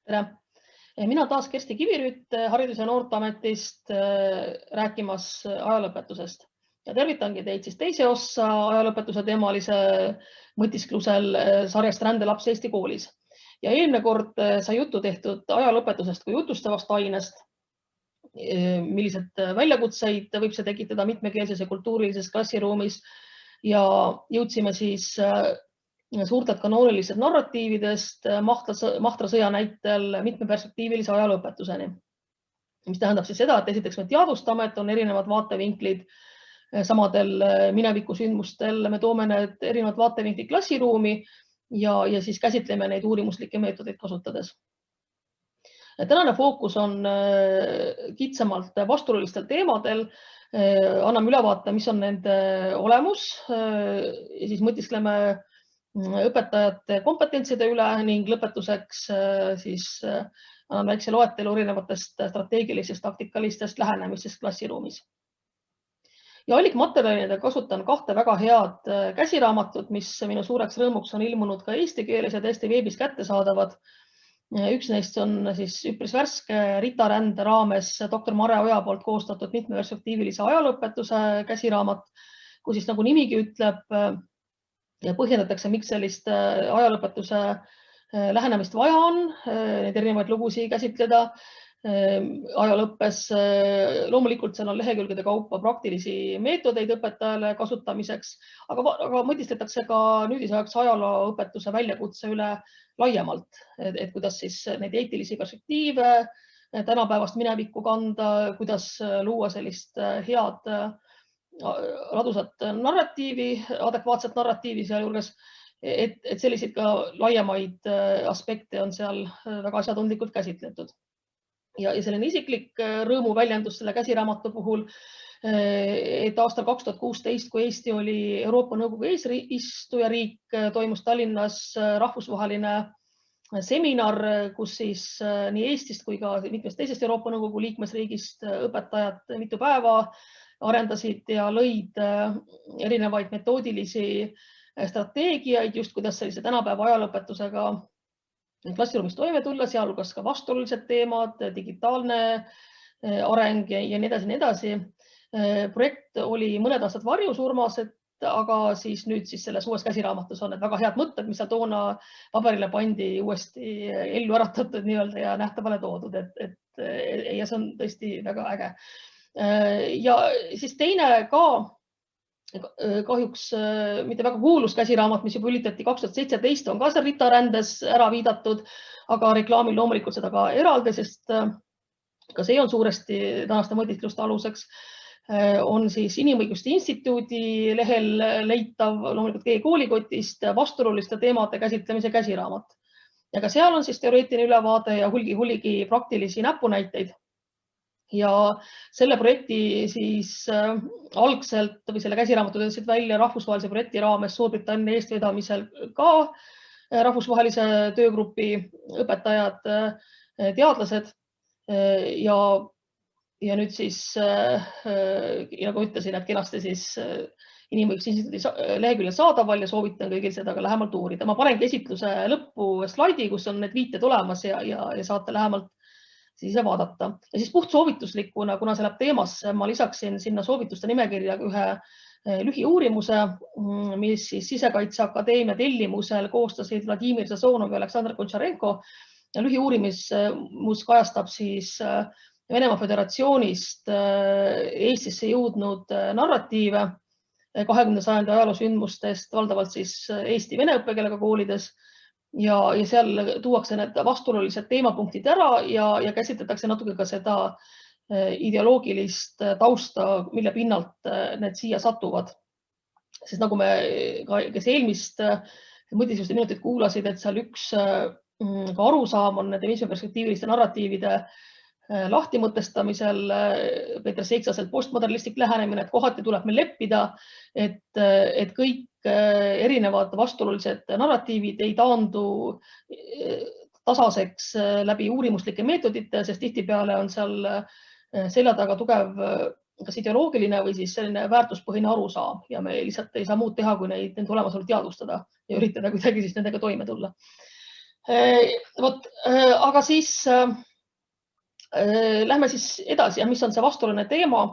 Tere! Mina taas Kersti Kivirüüt Haridus- ja Noorteametist rääkimas ajalõpetusest ja tervitangi teid siis teise ossa ajalõpetuse teemalise mõtisklusel sarjast Rändelaps Eesti koolis. Ja eelmine kord sai juttu tehtud ajalõpetusest kui jutustavast ainest, millised väljakutseid võib see tekitada mitmekeelses ja kultuurilises klassiruumis ja jõudsime siis suurtelt kanoonilistest narratiividest Mahtra sõja näitel mitmeperspektiivilise ajalõpetuseni. Mis tähendab siis seda, et esiteks me teadvustame, et on erinevad vaatevinklid samadel minevikusündmustel, me toome need erinevad vaatevinklid klassiruumi ja siis käsitleme neid uurimuslikke meetodeid kasutades. Tänane fookus on kitsamalt vastuolulistel teemadel. Anname ülevaate, mis on nende olemus ja siis mõtiskleme õpetajate kompetentside üle ning lõpetuseks siis annan väikse loetelu erinevatest strateegilisest taktikalistest lähenemistest klassiruumis. Ja allikmaterjalidega kasutan kahte väga head käsiraamatut, mis minu suureks rõõmuks on ilmunud ka eesti keeles ja täiesti veebis kättesaadavad. Üks neist on siis üpris värske Ritarände raames doktor Mare Oja poolt koostatud mitmeperspektiivilise ajalõpetuse käsiraamat, kus siis nagu nimigi ütleb, ja põhjendatakse, miks sellist ajalõpetuse lähenemist vaja on, neid erinevaid lugusid käsitleda. Ajalõppes loomulikult seal on lehekülgede kaupa praktilisi meetodeid õpetajale kasutamiseks, aga mõtistetakse ka nüüdisajaks ajalooõpetuse väljakutse üle laiemalt, et kuidas siis neid eetilisi perspektiive tänapäevast minevikku kanda, kuidas luua sellist head ladusat narratiivi, adekvaatset narratiivi sealjuures, et selliseid ka laiemaid aspekte on seal väga asjatundlikult käsitletud. Ja selline isiklik rõõmu väljendus selle käsiraamatu puhul, et aastal 2016, kui Eesti oli Euroopa Nõukogu eesistujariik, toimus Tallinnas rahvusvaheline seminar, kus siis nii Eestist kui ka mitmest teisest Euroopa Nõukogu liikmesriigist õpetajad mitu päeva arendasid ja lõid erinevaid metoodilisi strateegiaid, just kuidas sellise tänapäeva ajalõpetusega klassiruumis toime tulla, sealhulgas ka vastuolulised teemad, digitaalne areng ja nii edasi. Projekt oli mõned aastad varjusurmas, aga siis nüüd selles uues käsiraamatus on need väga head mõtted, mis seal toona paberile pandi, uuesti ellu äratatud nii-öelda ja nähtavale toodud. Ja see on tõesti väga äge. Ja siis teine ka kahjuks mitte väga kuulus käsiraamat, mis juba ülitati 2017, on ka seal Ritarändes ära viidatud, aga reklaamil loomulikult seda ka eraldi, sest ka see on suuresti tänaste mõtiskluste aluseks. On siis Inimõiguste Instituudi lehel leitav loomulikult e-koolikotist vastuoluliste teemade käsitlemise käsiraamat. Ja ka seal on siis teoreetiline ülevaade ja hulgi praktilisi näpunäiteid. Ja selle projekti siis algselt või selle käsiraamatu tõdsid välja rahvusvahelise projekti raames Suurbritannia eestvedamisel ka rahvusvahelise töögrupi õpetajad, teadlased ja nüüd siis, nagu ütlesin, et kenasti siis Inimõiguste Instituudi leheküljel saadaval ja soovitan kõigil seda ka lähemalt uurida. Ma panengi esitluse lõppu slaidi, kus on need viited olemas ja saate lähemalt siis ise vaadata. Ja siis puht soovituslikuna, kuna see läheb teemasse, ma lisaksin sinna soovituste nimekirja ühe lühiuurimuse, mis siis Sisekaitseakadeemia tellimusel koostasid Vladimir Sazonov ja Aleksandr Kontšarenko. Ja lühiuurimus kajastab siis Venemaa Föderatsioonist Eestisse jõudnud narratiive 20. sajandi ajaloosündmustest, valdavalt siis eesti vene õppekeelega koolides. Ja seal tuuakse need vastuolulised teemapunktid ära ja käsitletakse natuke ka seda ideoloogilist tausta, mille pinnalt need siia satuvad. Sest nagu me kes eelmist mõtiskluste minutit kuulasid, et seal üks ka arusaam on nende mitmeperspektiiviliste narratiivide lahtimõtestamisel, Peeter Seiksaselt postmodernistlik lähenemine, et kohati tuleb meil leppida, et kõik erinevad vastuolulised narratiivid ei taandu tasaseks läbi uurimuslike meetodite, sest tihtipeale on seal selja taga tugev kas ideoloogiline või siis selline väärtuspõhine arusaam ja me lihtsalt ei saa muud teha, kui nende olemasolu teadvustada ja üritada kuidagi siis nendega toime tulla. Aga siis lähme siis edasi ja mis on see vastuoluline teema.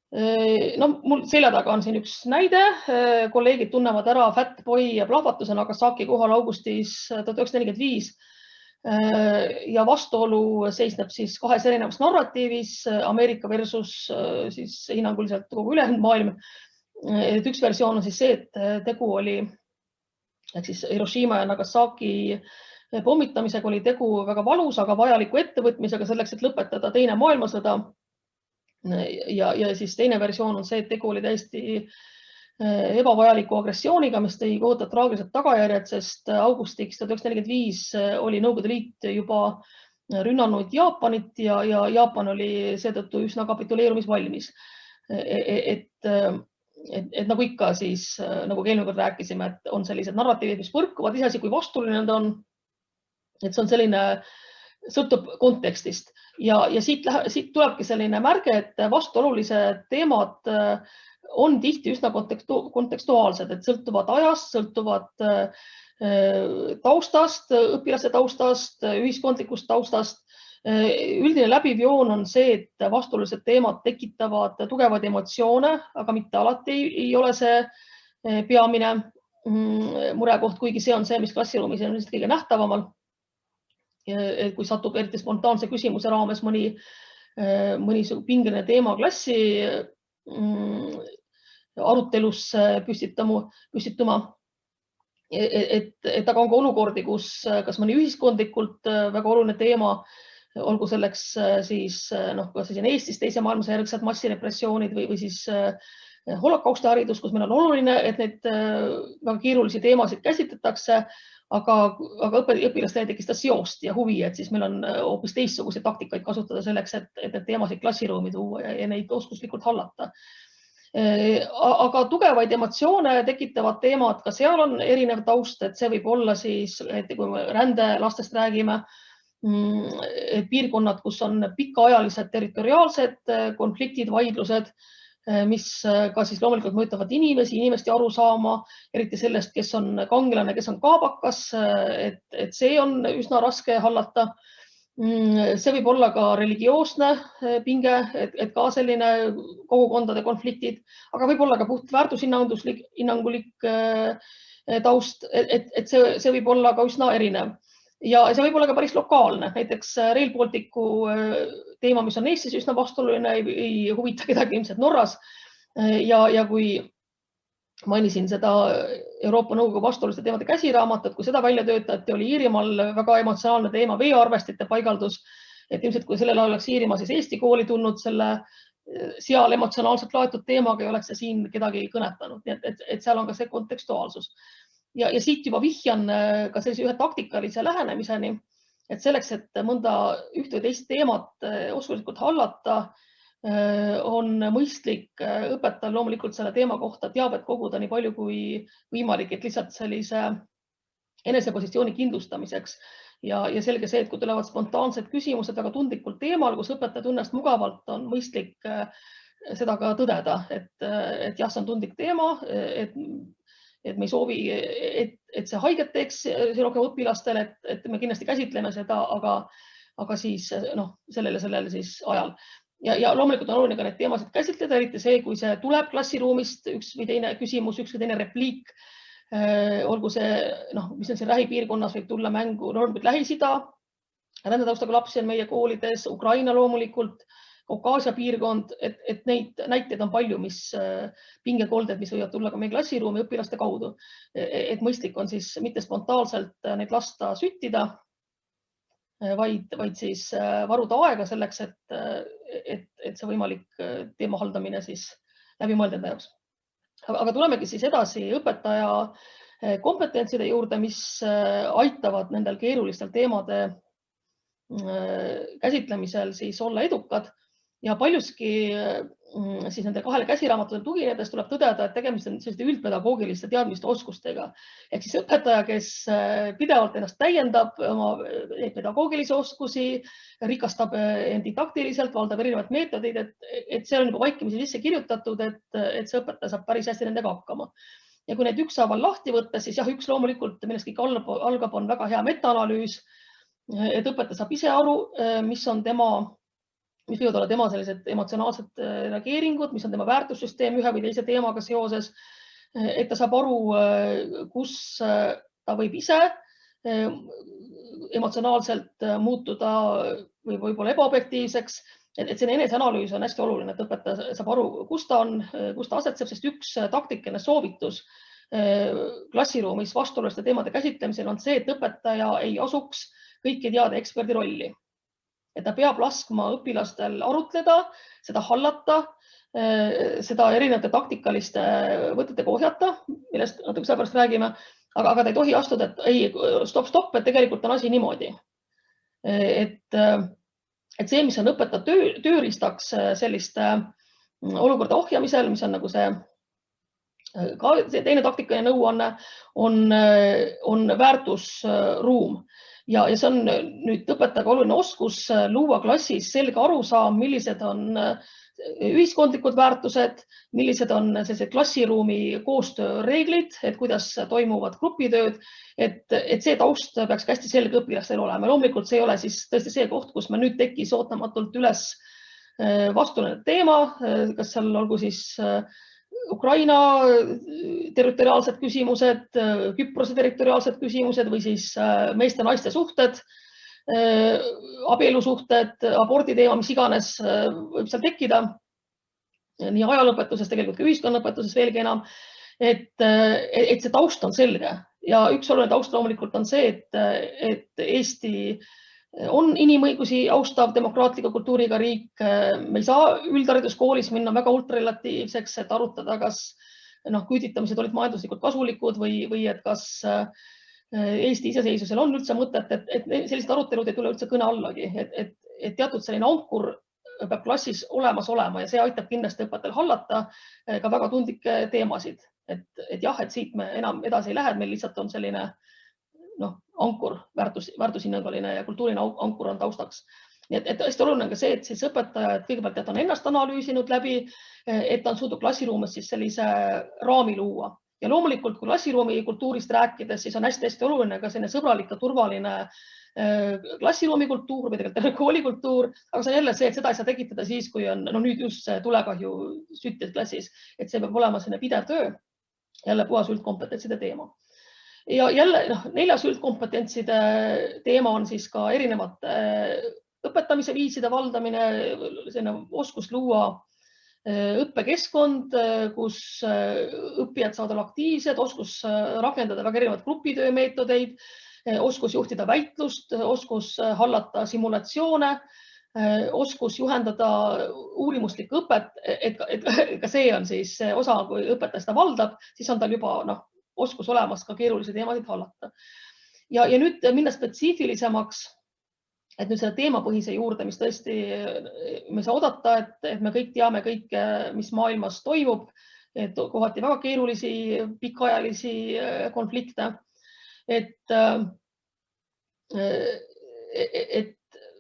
Mul selja taga on siin üks näide. Kolleegid tunnevad ära Fat Boy ja plahvatuse Nagasaki kohal augustis 1945. Ja vastuolu seisneb siis kahes erinevas narratiivis, Ameerika versus siis hinnanguliselt kogu ülejäänud maailm. Et üks versioon on siis see, et tegu oli siis Hiroshima ja Nagasaki pommitamisega oli tegu väga valus, aga vajaliku ettevõtmisega selleks, et lõpetada teine maailmasõda. Ja siis teine versioon on see, et tegu oli täiesti ebavajaliku agressiooniga, mis tõi kohutavalt traagilised tagajärjed, sest augustiks 1945 oli Nõukogude Liit juba rünnanud Jaapanit ja Jaapan oli seetõttu üsna kapituleerumisvalmis. Et nagu ikka siis, nagu eelmine kord rääkisime, et on sellised narratiivid, mis põrkuvad, iseasi kui vastuoluline ta on. Et see on selline, sõltub kontekstist ja siit tulebki selline märge, et vastuolulised teemad on tihti üsna kontekstuaalsed, et sõltuvad ajast, sõltuvad taustast, õpilaste taustast, ühiskondlikust taustast. Üldine läbiv joon on see, et vastuolulised teemad tekitavad tugevaid emotsioone, aga mitte alati ei ole see peamine murekoht, kuigi see on see, mis klassiruumis on kõige nähtavamal. Kui satub eriti spontaanse küsimuse raames mõni pingeline teema klassi arutelusse püstituma. Aga on ka olukordi, kus kas mõni ühiskondlikult väga oluline teema, olgu selleks siis, kas siis on Eestis teise maailmasõja järgsed massirepressioonid või siis holokausti haridus, kus meil on oluline, et neid väga keerulisi teemasid käsitletakse, aga õpilastel ei tekita seost ja huvi, et siis meil on hoopis teistsuguseid taktikaid kasutada selleks, et need teemasid klassiruumi tuua ja neid oskuslikult hallata. Aga tugevaid emotsioone tekitavad teemad, ka seal on erinev taust, et see võib olla siis, et kui me rändelastest räägime, piirkonnad, kus on pikaajalised territoriaalsed konfliktid, vaidlused, mis ka siis loomulikult mõjutavad inimeste arusaama, eriti sellest, kes on kangelane, kes on kaabakas, et see on üsna raske hallata. See võib olla ka religioosne pinge, et ka selline kogukondade konfliktid, aga võib olla ka puht väärtushinnangulik taust, et see võib olla ka üsna erinev. Ja see võib olla ka päris lokaalne, näiteks Rail Balticu teema, mis on Eestis üsna vastuoluline, ei huvita kedagi ilmselt Norras. Ja kui mainisin seda Euroopa Nõukogu vastuoluliste teemade käsiraamatut, kui seda välja töötati, oli Iirimaal väga emotsionaalne teema veearvestite paigaldus. Et ilmselt kui sellel oleks Iirimaa siis Eesti kooli tulnud selle seal emotsionaalselt laetud teemaga, ei oleks see siin kedagi kõnetanud. Nii et seal on ka see kontekstuaalsus. Ja siit juba vihjan ka sellise ühe taktikalise lähenemiseni, et selleks, et mõnda üht või teist teemat oskuslikult hallata, on mõistlik õpetajal loomulikult selle teema kohta teavet koguda nii palju kui võimalik, et lihtsalt sellise enesepositsiooni kindlustamiseks. Ja selge see, et kui tulevad spontaansed küsimused väga tundlikul teemal, kus õpetaja tunnest mugavalt, on mõistlik seda ka tõdeda, et jah, see on tundlik teema, et me ei soovi, et see haiget teeks rohkem õpilastele, et me kindlasti käsitleme seda, aga siis sellele siis ajal. Ja loomulikult on oluline ka neid teemasid käsitleda, eriti see, kui see tuleb klassiruumist, üks või teine küsimus, üks või teine repliik, olgu see, mis on siin lähipiirkonnas, võib tulla mängu Lähis-Ida, rändetaustaga lapsi on meie koolides, Ukraina loomulikult, Kaukaasia piirkond, et neid näiteid on palju, mis pingekolded, mis võivad tulla ka meie klassiruumi õpilaste kaudu. Et mõistlik on siis mitte spontaanselt neid lasta süttida, vaid siis varuda aega selleks, et see võimalik teema haldamine siis läbi mõelda enda jaoks. Aga tulemegi siis edasi õpetaja kompetentside juurde, mis aitavad nendel keerulistel teemade käsitlemisel siis olla edukad. Ja paljuski siis nende kahele käsiraamatule tuginedes tuleb tõdeda, et tegemist on selliste üldpedagoogiliste teadmiste oskustega. Ehk siis õpetaja, kes pidevalt ennast täiendab oma pedagoogilisi oskusi, rikastab end didaktiliselt, valdab erinevaid meetodeid, et see on juba vaikimisi sisse kirjutatud, et see õpetaja saab päris hästi nendega hakkama. Ja kui neid ükshaaval lahti võtta, siis jah, üks loomulikult, millest kõik algab, on väga hea metaanalüüs, et õpetaja saab ise aru, mis võivad olla tema sellised emotsionaalsed reageeringud, mis on tema väärtussüsteem ühe või teise teemaga seoses, et ta saab aru, kus ta võib ise emotsionaalselt muutuda või võib-olla ebaobjektiivseks, et selline eneseanalüüs on hästi oluline, et õpetaja saab aru, kus ta asetseb, sest üks taktikene soovitus klassiruumis vastuoluliste teemade käsitlemisel on see, et õpetaja ei asuks kõiki teada eksperdi rolli. Et ta peab laskma õpilastel arutleda, seda hallata, seda erinevate taktikaliste võtetega ohjata, millest natuke sellepärast räägime, aga ta ei tohi astuda, et ei, stopp, et tegelikult on asi niimoodi. Et see, mis on õpetaja tööriistaks selliste olukorda ohjamisel, mis on nagu see teine taktikaline nõuanne, on väärtusruum. Ja see on nüüd õpetajaga oluline oskus luua klassis selge arusaam, millised on ühiskondlikud väärtused, millised on sellised klassiruumi koostööreeglid, et kuidas toimuvad grupitööd, et see taust peaks hästi selge õpilastel olema. Loomulikult see ei ole siis tõesti see koht, kus me nüüd tekkis ootamatult üles vastuoluline teema, kas seal olgu siis Ukraina territoriaalsed küsimused, Küprose territoriaalsed küsimused või siis meeste-naiste suhted, abielusuhted, aborditeema, mis iganes võib seal tekkida. Nii ajalooõpetuses, tegelikult ka ühiskonnaõpetuses veelgi enam, et see taust on selge. Ja üks oluline taust loomulikult on see, et Eesti on inimõigusi austav demokraatliku kultuuriga riik. Me ei saa üldhariduskoolis minna väga ultrarelatiivseks, et arutada, kas küüditamised olid majanduslikult kasulikud või et kas Eesti iseseisvusel on üldse mõtet, et sellised arutelud ei tule üldse kõne allagi, et teatud selline ankur peab klassis olemas olema ja see aitab kindlasti õpetajal hallata ka väga tundlikke teemasid. Et jah, et siit me enam edasi ei lähe, et meil lihtsalt on selline ankur, väärtushinnanguline ja kultuuriline ankur on taustaks. Et hästi oluline on ka see, et siis õpetaja, et kõigepealt on ennast analüüsinud läbi, et ta on suutnud klassiruumis siis sellise raami luua. Ja loomulikult, kui klassiruumi kultuurist rääkides, siis on hästi oluline ka selline sõbralik ja turvaline klassiruumi kultuur või tegelikult koolikultuur, aga see on jälle see, et seda ei saa tekitada siis, kui on nüüd just see tulekahju süttis klassis, et see peab olema selline pidev töö, jälle puhas üldkompetentside teema. Ja jälle neljas üldkompetentside teema on siis ka erinevate õpetamise viiside valdamine, selline oskus luua õppekeskkond, kus õppijad saavad olla aktiivsed, oskus rakendada väga erinevaid grupitöömeetodeid, oskus juhtida väitlust, oskus hallata simulatsioone, oskus juhendada uurimuslikku õpet, et ka see on siis osa, kui õpetaja seda valdab, siis on tal juba oskus olemas ka keerulisi teemasid hallata. Ja nüüd minna spetsiifilisemaks, et nüüd selle teemapõhise juurde, mis tõesti me ei saa oodata, et me kõik teame kõike, mis maailmas toimub, et kohati väga keerulisi, pikaajalisi konflikte. Et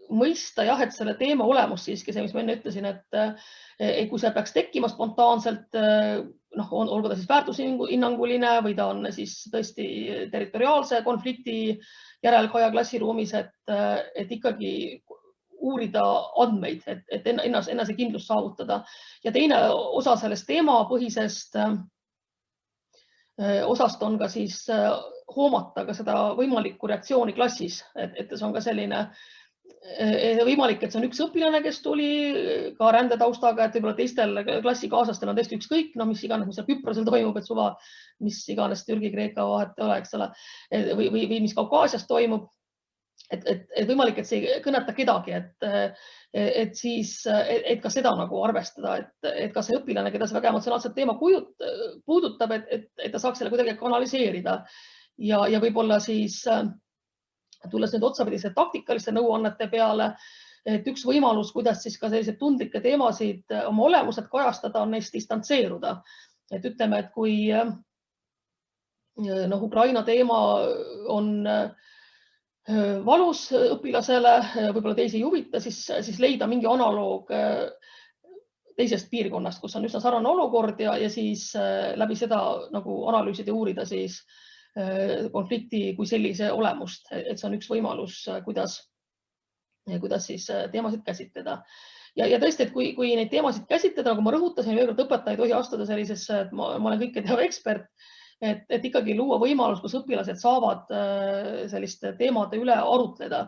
mõista jah, et selle teema olemus siiski see, mis ma enne ütlesin, et kui see peaks tekkima spontaanselt, olgu ta siis väärtushinnanguline või ta on siis tõesti territoriaalse konflikti järelkaja klassiruumis, et ikkagi uurida andmeid, et ennast kindlust saavutada. Ja teine osa sellest teemapõhisest osast on ka siis hoomata ka seda võimalikku reaktsiooni klassis, et see on ka selline võimalik, et see on üks õpilane, kes tuli ka rändetaustaga, et võib-olla teistel klassikaaslastel on tõesti ükskõik, mis iganes, mis seal Küprosel toimub, et suva, mis iganes Türgi-Kreeka vahet ei ole, eks ole, või mis Kaukaasias toimub. Et võimalik, et see ei kõneta kedagi, et ka seda nagu arvestada, et ka see õpilane, keda see väga emotsionaalset teema puudutab, et ta saaks selle kuidagi kanaliseerida ja võib-olla siis tulles nüüd otsapidise taktikaliste nõuannete peale, et üks võimalus, kuidas siis ka selliseid tundlikke teemasid oma olemuselt kajastada, on neist distantseeruda. Et ütleme, et kui Ukraina teema on valus õpilasele, võib-olla teisi ei huvita, siis leida mingi analoog teisest piirkonnast, kus on üsna sarnane olukord ja siis läbi seda nagu analüüsida ja uurida siis konflikti kui sellise olemust, et see on üks võimalus, kuidas siis teemasid käsitleda. Ja tõesti, et kui neid teemasid käsitleda, nagu ma rõhutasin, õpetaja ei tohi astuda sellisesse, et ma olen kõike teav ekspert, et ikkagi luua võimalus, kus õpilased saavad selliste teemade üle arutleda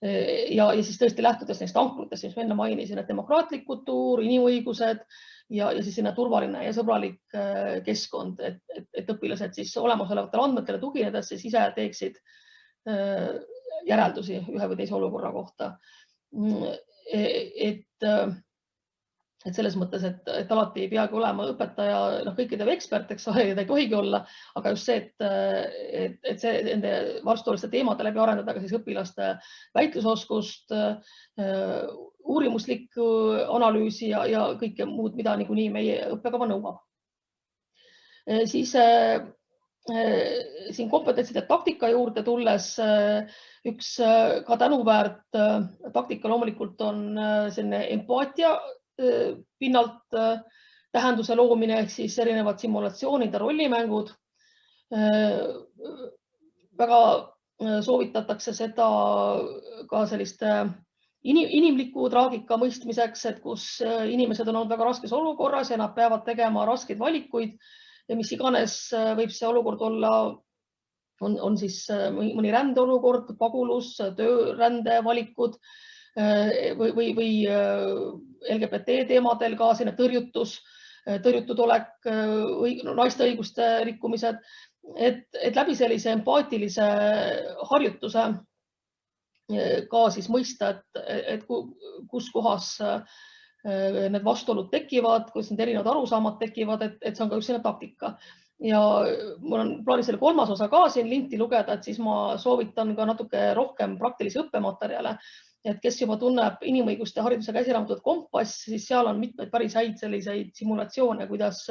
ja siis tõesti lähtudes neist ankrutest, mis ma enne mainisin, et demokraatlik kultuur, inimõigused ja siis sinna turvaline ja sõbralik keskkond, et õpilased siis olemasolevatele andmetele tuginedes siis ise teeksid järeldusi ühe või teise olukorra kohta. Et selles mõttes, et alati ei peagi olema õpetaja kõikide ekspert, eks ole, ta ei tohigi olla, aga just see, et see nende vastuoluliste teemade läbi arendada ka siis õpilaste väitlusoskust, uurimuslikku analüüsi ja kõike muud, mida niikuinii meie õppekava nõuab. Siis siin kompetentside taktika juurde tulles üks ka tänuväärt taktika loomulikult on selline empaatia pinnalt tähenduse loomine ehk siis erinevad simulatsioonid ja rollimängud. Väga soovitatakse seda ka selliste inimliku traagika mõistmiseks, et kus inimesed on olnud väga raskes olukorras ja nad peavad tegema raskeid valikuid ja mis iganes võib see olukord olla, on siis mõni rändeolukord, pagulus, töörände valikud või LGBT teemadel ka selline tõrjutud olek, naiste õiguste rikkumised, et läbi sellise empaatilise harjutuse ka siis mõista, et kus kohas need vastuolud tekivad, kus need erinevad arusaamad tekivad, et see on ka üks selline taktika. Ja mul on plaanis selle kolmas osa ka siin linti lugeda, et siis ma soovitan ka natuke rohkem praktilisi õppematerjale, et kes juba tunneb inimõiguste hariduse käsiraamatut Kompass, siis seal on mitmeid päris häid selliseid simulatsioone, kuidas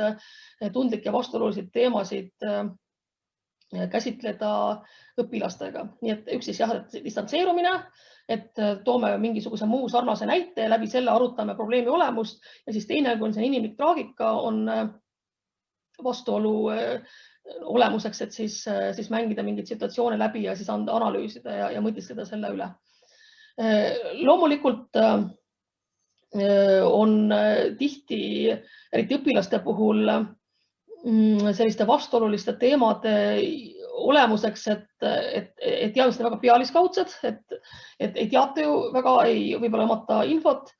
tundlikke vastuoluliseid teemasid käsitleda õpilastega. Nii et üks siis jah, distantseerumine, et toome mingisuguse muu sarnase näite ja läbi selle arutame probleemi olemust ja siis teine, kui on see inimlik traagika, on vastuolu olemuseks, et siis mängida mingeid situatsioone läbi ja siis anda analüüsida ja mõtiskleda selle üle. Loomulikult on tihti, eriti õpilaste puhul, selliste vastuoluliste teemade olemuseks, et teadmised on väga pealiskaudsed, et ei teata ju väga, ei võib-olla omata infot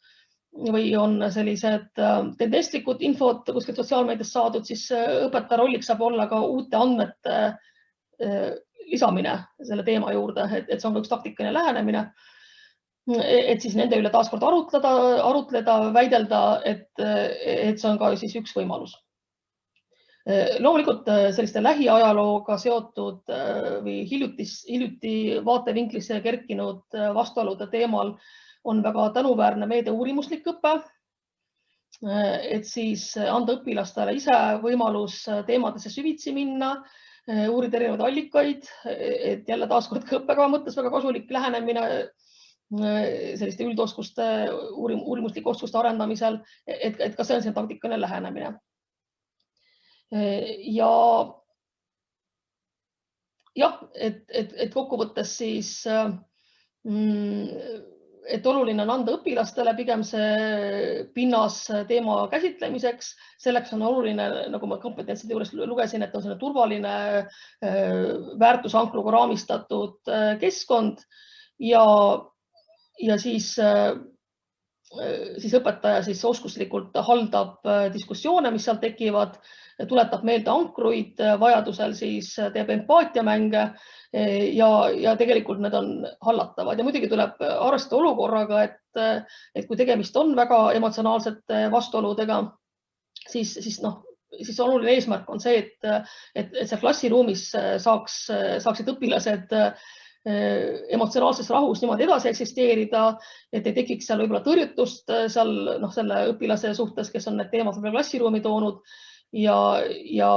või on sellised tendentslikud infot kuskilt sotsiaalmeediast saadud, siis õpetaja rolliks saab olla ka uute andmete lisamine selle teema juurde, et see on ka üks taktikaline lähenemine. Et siis nende üle taaskord arutleda, väidelda, et see on ka siis üks võimalus. Loomulikult selliste lähiajalooga seotud või hiljuti vaatevinklisse kerkinud vastuolude teemal on väga tänuväärne meede uurimuslik õpe, et siis anda õpilastele ise võimalus teemadesse süvitsi minna, uurida erinevaid allikaid, et jälle taaskord ka õppekava mõttes väga kasulik lähenemine selliste üldoskuste, uurimuslike oskuste arendamisel, et ka see on see taktikaline lähenemine. Ja jah, et kokkuvõttes siis, et oluline on anda õpilastele pigem see pinnas teema käsitlemiseks. Selleks on oluline, nagu ma kompetentside juures lugesin, et on selline turvaline väärtusankruga raamistatud keskkond ja siis õpetaja siis oskuslikult haldab diskussioone, mis seal tekivad, tuletab meelde ankruid, vajadusel siis teeb empaatiamänge ja tegelikult need on hallatavad ja muidugi tuleb arvestada olukorraga, et kui tegemist on väga emotsionaalsete vastuoludega, siis oluline eesmärk on see, et see klassiruumis saaksid õpilased emotsionaalses rahus niimoodi edasi eksisteerida, et ei tekiks seal võib-olla tõrjutust seal selle õpilase suhtes, kes on need teemad klassiruumi toonud ja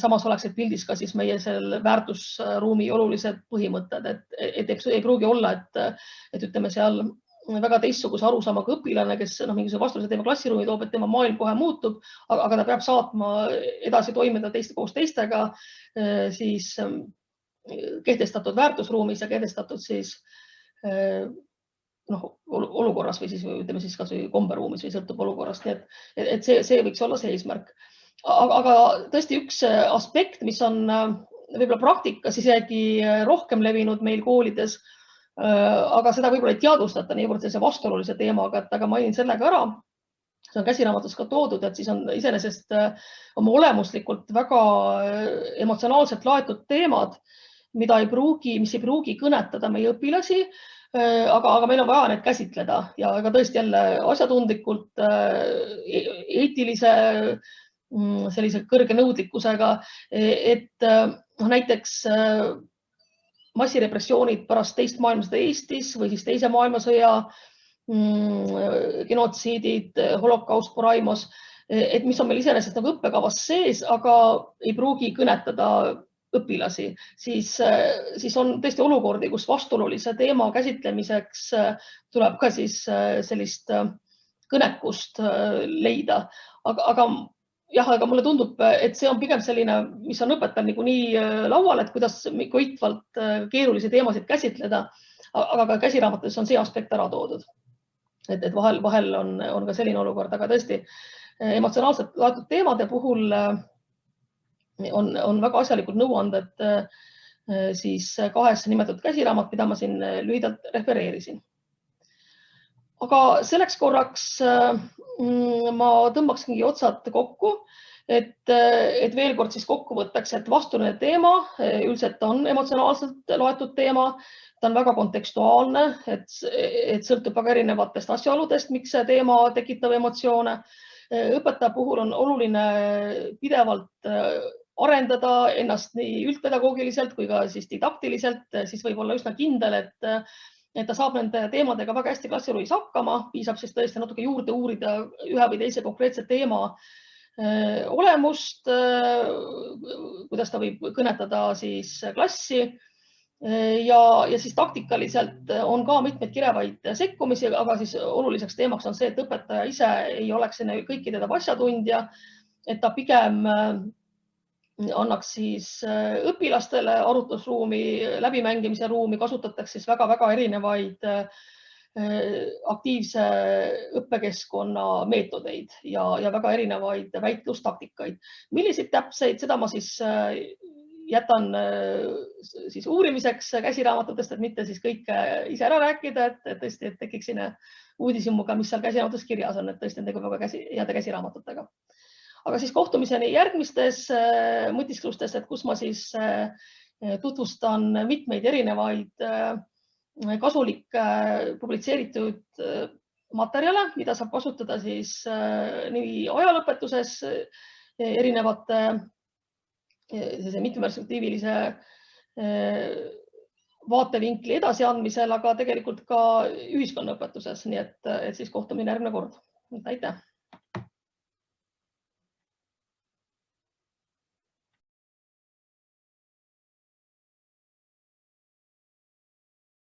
samas oleksid pildis ka siis meie selle väärtusruumi olulised põhimõtted, et ei pruugi olla, et ütleme seal väga teistsuguse arusaamaga õpilane, kes mingisuguse vastuse teema klassiruumi toob, et tema maailm kohe muutub, aga ta peab saatma edasi toimida koos teistega siis kehtestatud väärtusruumis ja kehtestatud siis olukorras või siis ütleme siis kas või komberuumis või sõltub olukorrast, nii et see võiks olla see eesmärk. Aga tõesti üks aspekt, mis on võib-olla praktikas isegi rohkem levinud meil koolides, aga seda võib-olla ei teadvustata niivõrd sellise vastuolulise teemaga, aga mainin sellega ära. See on käsiraamatus ka toodud, et siis on iseenesest oma olemuslikult väga emotsionaalselt laetud teemad, mis ei pruugi kõnetada meie õpilasi, aga meil on vaja need käsitleda ja ka tõesti jälle asjatundlikult, eetilise sellise kõrge nõudlikkusega, et näiteks massirepressioonid pärast teist maailmasõda Eestis või siis teise maailmasõja genotsiidid, holokaust Paraimos, et mis on meil iseenesest nagu õppekavas sees, aga ei pruugi kõnetada õpilasi, siis on tõesti olukordi, kus vastuolulise teema käsitlemiseks tuleb ka siis sellist kõnekust leida. Aga mulle tundub, et see on pigem selline, mis on õpetajal niikuinii laual, et kuidas hoitvalt keerulisi teemasid käsitleda, aga ka käsiraamatus on see aspekt ära toodud. Et vahel on ka selline olukord, aga tõesti emotsionaalselt laetud teemade puhul on väga asjalikud nõuanded siis kahes nimetatud käsiraamat, mida ma siin lühidalt refereerisin. Aga selleks korraks ma tõmbaksingi otsad kokku, et veel kord siis kokkuvõtteks, et vastuoluline teema üldiselt on emotsionaalselt loetud teema, ta on väga kontekstuaalne, et sõltub väga erinevatest asjaoludest, miks see teema tekitab emotsioone. Õpetaja puhul on oluline pidevalt arendada ennast nii üldpedagoogiliselt kui ka siis didaktiliselt, siis võib olla üsna kindel, et ta saab nende teemadega väga hästi klassiruumis hakkama, piisab siis tõesti natuke juurde uurida ühe või teise konkreetse teema olemust, kuidas ta võib kõnetada siis klassi ja siis taktikaliselt on ka mitmeid kirevaid sekkumisi, aga siis oluliseks teemaks on see, et õpetaja ise ei oleks kõikide asjatundja, et ta pigem annaks siis õpilastele arutlusruumi, läbimängimise ruumi, kasutatakse siis väga-väga erinevaid aktiivse õppekeskkonna meetodeid ja väga erinevaid väitlustaktikaid. Milliseid täpseid, seda ma siis jätan siis uurimiseks käsiraamatutest, et mitte siis kõike ise ära rääkida, et tõesti, et tekiks sinna uudishimuga, mis seal käsiraamatus kirjas on, et tõesti on tegu väga heade käsiraamatutega. Aga siis kohtumiseni järgmistes mõtisklustes, et kus ma siis tutvustan mitmeid erinevaid kasulikke publitseeritud materjale, mida saab kasutada siis nii ajalõpetuses erinevate mitmeperspektiivilise vaatevinkli edasiandmisel, aga tegelikult ka ühiskonnaõpetuses, nii et siis kohtumine järgmine kord. Aitäh!